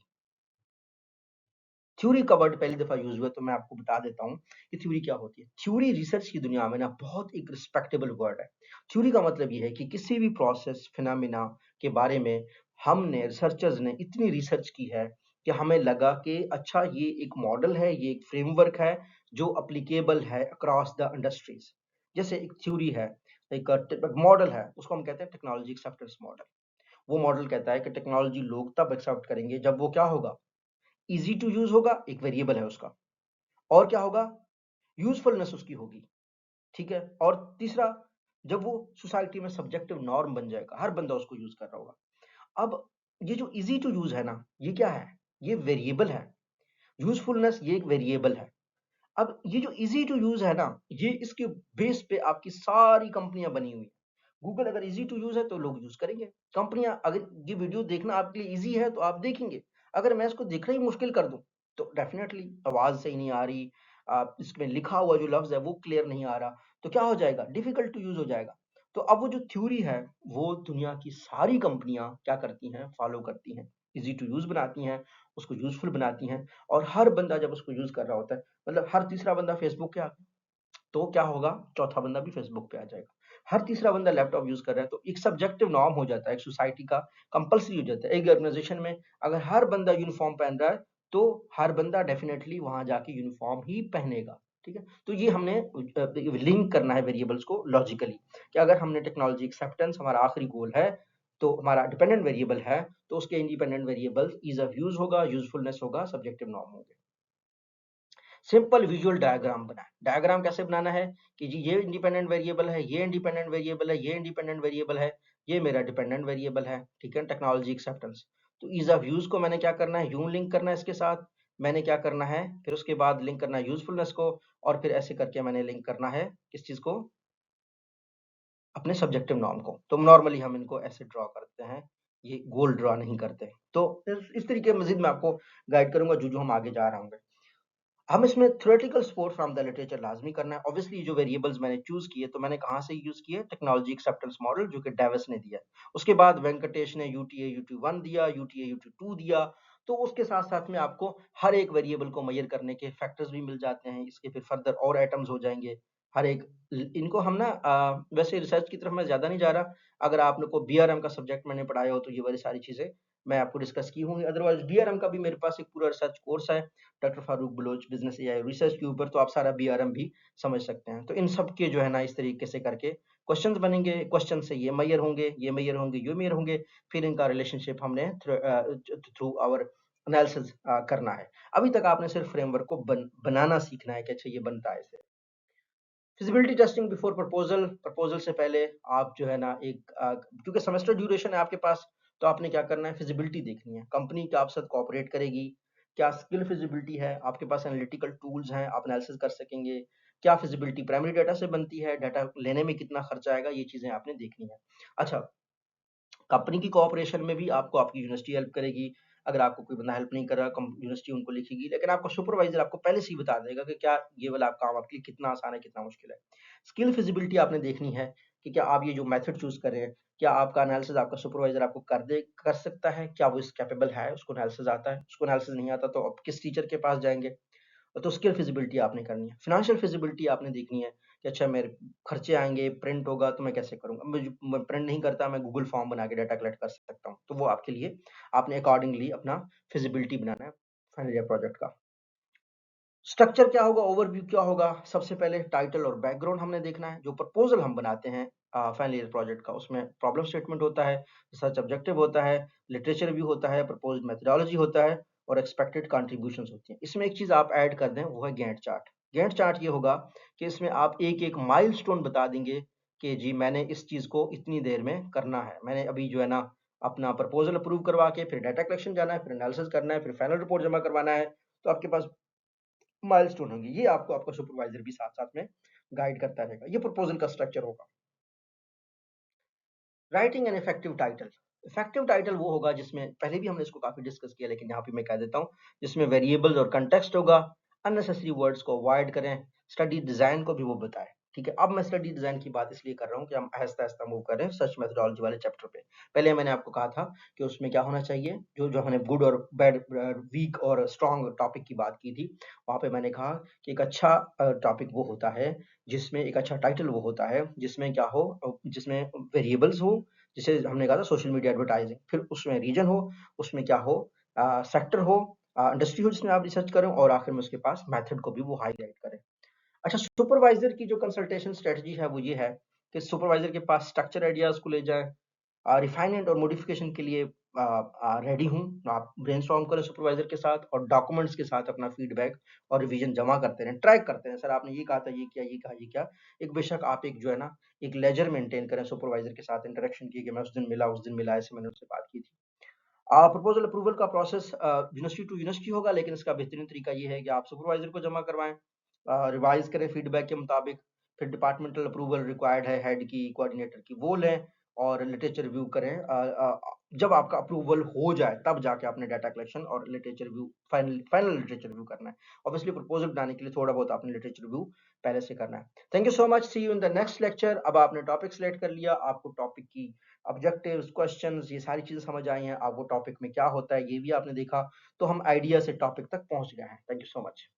S1: Theory का वर्ड पहली दफा यूज हुआ, तो मैं आपको बता देता हूँ कि थ्योरी क्या होती है। थ्योरी रिसर्च की दुनिया में ना बहुत एक रिस्पेक्टेबल वर्ड है। थ्योरी का मतलब ये है कि किसी भी प्रोसेस, फिनोमिना के बारे में हमने, रिसर्चर्स ने इतनी रिसर्च की है कि हमें लगा कि अच्छा ये एक मॉडल है, ये एक फ्रेमवर्क है जो अप्लीकेबल है अक्रॉस द इंडस्ट्रीज। जैसे एक थ्योरी है, एक मॉडल है, उसको हम कहते हैं टेक्नोलॉजी एक्सेप्टेंस मॉडल। वो मॉडल कहता है कि टेक्नोलॉजी लोग तब एक्सेप्ट करेंगे जब वो क्या होगा, इजी टू यूज होगा, एक वेरिएबल है उसका, और क्या होगा, यूजफुलनेस उसकी होगी, ठीक है, और तीसरा, जब वो सोसाइटी में सब्जेक्टिव नॉर्म बन जाएगा, हर बंदा उसको यूज कर रहा होगा। अब ये जो इजी टू यूज है ना, ये क्या है, ये वेरिएबल है। यूजफुलनेस ये एक वेरिएबल है। अब ये जो इजी टू यूज है ना, ये इसके बेस पे आपकी सारी कंपनियां बनी हुई है। गूगल अगर इजी टू यूज है तो लोग यूज करेंगे, कंपनियां, अगर ये वीडियो देखना आपके लिए इजी है तो आप देखेंगे। अगर मैं इसको देखना ही मुश्किल कर दूं तो डेफिनेटली आवाज सही नहीं आ रही, इसमें लिखा हुआ जो लफ्ज है वो क्लियर नहीं आ रहा, तो क्या हो जाएगा, डिफिकल्ट टू यूज हो जाएगा। तो अब वो जो थ्योरी है वो दुनिया की सारी कंपनियां क्या करती हैं, फॉलो करती हैं, इजी टू यूज बनाती हैं, उसको यूजफुल बनाती हैं। और हर बंदा जब उसको यूज कर रहा होता है, मतलब हर तीसरा बंदा फेसबुक पे आ गया, तो क्या होगा, चौथा बंदा भी फेसबुक पे आ जाएगा। हर तीसरा बंदा लैपटॉप यूज कर रहा है, तो एक सब्जेक्टिव नॉर्म हो जाता है, एक सोसाइटी का कंपलसरी हो जाता है। एक ऑर्गेनाइजेशन में अगर हर बंदा यूनिफॉर्म पहन रहा है तो हर बंदा डेफिनेटली वहां जाके यूनिफॉर्म ही पहनेगा, ठीक है। तो ये हमने लिंक करना है वेरिएबल्स को लॉजिकली, कि अगर हमने टेक्नोलॉजी एक्सेप्टेंस हमारा आखिरी गोल है, तो हमारा डिपेंडेंट वेरिएबल है, तो उसके independent variable ease of use होगा, यूजफुलनेस होगा, सब्जेक्टिव नॉर्म होंगे। सिंपल विजुअल डायग्राम बनाए। डायग्राम कैसे बनाना है कि जी ये इंडिपेंडेंट वेरिएबल है, ये इंडिपेंडेंट वेरिएबल है, ये इंडिपेंडेंट वेरिएबल है, ये मेरा डिपेंडेंट वेरिएबल है, ठीक है, टेक्नोलॉजी एक्सेप्टेंस। तो ईज ऑफ यूज को मैंने क्या करना है, यूं लिंक करना है इसके साथ, मैंने क्या करना है, फिर उसके बाद लिंक करना है यूजफुलनेस को, और फिर ऐसे करके मैंने लिंक करना है किस चीज को, अपने सब्जेक्टिव नॉर्म को। तो नॉर्मली हम इनको ऐसे ड्रॉ करते हैं, ये गोल ड्रॉ नहीं करते। तो इस तरीके मजीद मैं आपको गाइड करूंगा जो जो हम आगे जा रहे होंगे। हम इसमें theoretical support from the literature लाजमी करना है। ऑब्वियसली जो वेरिएबल्स मैंने चूज किए, तो मैंने कहाँ से यूज किए, टेक्नोलॉजी एक्सेप्टेंस मॉडल जो कि डेविस ने दिया। उसके बाद वेंकटेश ने यूटीए यूटी 1 दिया, यूटीए यूटी 2 दिया। तो उसके साथ-साथ में आपको हर एक वेरिएबल को मेज़र करने के फैक्टर्स भी मिल जाते हैं, इसके फिर फर्दर और आइटम्स हो जाएँगे। हर एक इनको हम ना वैसे रिसर्च की तरफ मैं ज़्यादा नहीं जा रहा, अगर आप लोग को बीआरएम का सब्जेक्ट मैंने पढ़ाया हो तो ये वाली सारी चीज़ें मैं आपको डिस्कस की होंगी। अदरवाइज़ बीआरएम का भी मेरे पास एक पूरा रिसर्च कोर्स है, doctor Farooq Baloch business AI research के ऊपर, तो आप सारा बीआरएम भी समझ सकते हैं। तो इन सब के जो है ना इस तरीके से करके क्वेश्चंस बनेंगे, क्वेश्चन से ये मेजर होंगे, ये मेजर होंगे, ये मेजर होंगे, फिर इनका रिलेशनशिप हमने थ्रू आवर एनालिसिस करना है। अभी तक आपने सिर्फ फ्रेमवर्क को बनाना सीखना है कि अच्छा ये बनता है ऐसे। Feasibility testing before proposal, proposal से पहले आप जो है ना क्योंकि सेमेस्टर ड्यूरेशन है आपके पास, तो आपने क्या करना है, फिजिबिलिटी देखनी है, कंपनी क्या आपके साथ कोऑपरेट करेगी, क्या स्किल फिजिबिलिटी है, आपके पास एनालिटिकल टूल्स हैं, आप एनालिसिस कर सकेंगे, क्या फिजिबिलिटी प्राइमरी डाटा से बनती है, डाटा लेने में कितना खर्चा आएगा, ये चीजें आपने देखनी है। अच्छा, कंपनी की कोऑपरेशन में भी आपको आपकी यूनिवर्सिटी हेल्प करेगी। अगर आपको कोई बंदा हेल्प नहीं कर रहा, यूनिवर्सिटी उनको लिखेगी, लेकिन आपका सुपरवाइजर आपको पहले से ही बता देगा कि क्या ये वाला काम आपके लिए कितना आसान है, कितना मुश्किल है। स्किल फिजिबिलिटी आपने देखनी है कि क्या आप ये जो मेथड चूज कर रहे हैं, क्या आपका एनालिसिस आपका सुपरवाइजर आपको कर सकता है, क्या वो इस कैपेबल है, उसको एनालिसिस आता है, उसको एनालिसिस नहीं आता तो आप किस टीचर के पास जाएंगे। तो स्किल फिजिबिलिटी आपने करनी है। फाइनेंशियल फिजिबिलिटी आपने देखनी है कि अच्छा मेरे खर्चे आएँगे, प्रिंट होगा तो मैं कैसे करूँगा? मैं प्रिंट नहीं करता, मैं गूगल फॉर्म बना के डाटा कलेक्ट कर सकता हूँ। तो वो आपके लिए आपने अकॉर्डिंगली अपना फिजिबिलिटी बनाना है फाइनल ईयर प्रोजेक्ट का। स्ट्रक्चर क्या होगा, ओवरव्यू क्या होगा? सबसे पहले टाइटल और बैकग्राउंड हमने देखना है। जो प्रपोज़ल हम बनाते हैं फाइनल ईयर प्रोजेक्ट का, उसमें प्रॉब्लम स्टेटमेंट होता है, रिसर्च ऑब्जेक्टिव होता है, लिटरेचर रिव्यू होता है, प्रपोज्ड मेथोडोलॉजी होता है और एक्सपेक्टेड कंट्रीब्यूशंस होती हैं। इसमें एक चीज़ आप ऐड कर दें, वो है गैंट चार्ट। गैंट चार्ट ये होगा कि इसमें आप एक-एक माइलस्टोन बता देंगे कि जी मैंने इस चीज़ को इतनी देर में करना है। मैंने अभी जो है ना अपना प्रपोज़ल अप्रूव करवा के फिर डाटा कलेक्शन जाना है, फिर एनालिसिस करना है, फिर फाइनल रिपोर्ट जमा करवाना है। तो आपके पास माइलस्टोन होंगे, ये आपको आपका सुपरवाइजर भी साथ-साथ में गाइड करता रहेगा। ये प्रपोज़ल का स्ट्रक्चर होगा। Writing an effective title. Effective title वो होगा जिसमें पहले भी हमने इसको काफ़ी डिस्कस किया, लेकिन यहाँ पे मैं कह देता हूँ, जिसमें वेरिएबल्स और कॉन्टेक्स्ट होगा, अननेसेसरी वर्ड्स को अवॉइड करें, स्टडी डिज़ाइन को भी वो बताएँ, ठीक है? अब मैं स्टडी डिज़ाइन की बात इसलिए कर रहा हूँ कि हम आहिस्ता-आहिस्ता मूव कर रहे हैं सर्च मेथोडोलॉजी वाले चैप्टर पे। पहले मैंने आपको कहा था कि उसमें क्या होना चाहिए, जो जो हमने गुड और बैड वीक और स्ट्रॉन्ग टॉपिक की बात की थी, वहाँ पे मैंने कहा कि एक अच्छा टॉपिक वो होता है, जिसमें एक अच्छा टाइटल वो होता है, जिसमें क्या हो जिसमें वेरिएबल्स हो, जिसे हमने कहा था सोशल मीडिया एडवर्टाइजिंग, फिर उसमें रीजन हो, उसमें क्या हो सेक्टर हो, इंडस्ट्री हो जिसमें आप रिसर्च करें और आखिर में उसके पास मेथड को भी वो हाईलाइट करें। अच्छा, सुपरवाइजर की जो कंसल्टेशन स्ट्रेटजी है वो ये है कि सुपरवाइजर के पास स्ट्रक्चर आइडियाज को ले जाएं, रिफाइनमेंट और मॉडिफिकेशन के लिए रेडी हूँ। आप ब्रेनस्टॉर्म करें सुपरवाइजर के साथ और डॉक्यूमेंट्स के साथ अपना फीडबैक और रिवीजन जमा करते रहें, ट्रैक करते रहें, सर आपने ये कहा था, ये किया, ये कहा, ये क्या। एक बेशक आप एक जो है ना एक लेजर मेंटेन करें सुपरवाइजर के साथ इंटरेक्शन की कि मैं उस दिन मिला, ऐसे मैंने उससे बात की थी। प्रपोजल अप्रूवल का प्रोसेस यूनिवर्सिटी टू यूनिवर्सिटी होगा, लेकिन इसका बेहतरीन तरीका ये है कि आप सुपरवाइजर को जमा करवाएं, रिवाइज करें फीडबैक के मुताबिक, फिर डिपार्टमेंटल अप्रूवल रिक्वायर्ड है हेड की, कोऑर्डिनेटर की, वो लें और लिटरेचर रिव्यू करें। जब आपका अप्रूवल हो जाए तब जाके आपने डाटा कलेक्शन और literature review final final literature review करना है। ऑब्वियसली प्रपोजल बनाने के लिए थोड़ा बहुत आपने लिटरेचर रिव्यू पहले से करना है। Thank you so much, see you in the next lecture. अब आपने टॉपिक सिलेक्ट कर लिया, आपको टॉपिक की ऑब्जेक्टिव्स, क्वेश्चंस, ये सारी चीजें समझ आई हैं, आपको टॉपिक में क्या होता है ये भी आपने देखा, तो हम आइडिया से टॉपिक तक पहुंच गए हैं। Thank you so much.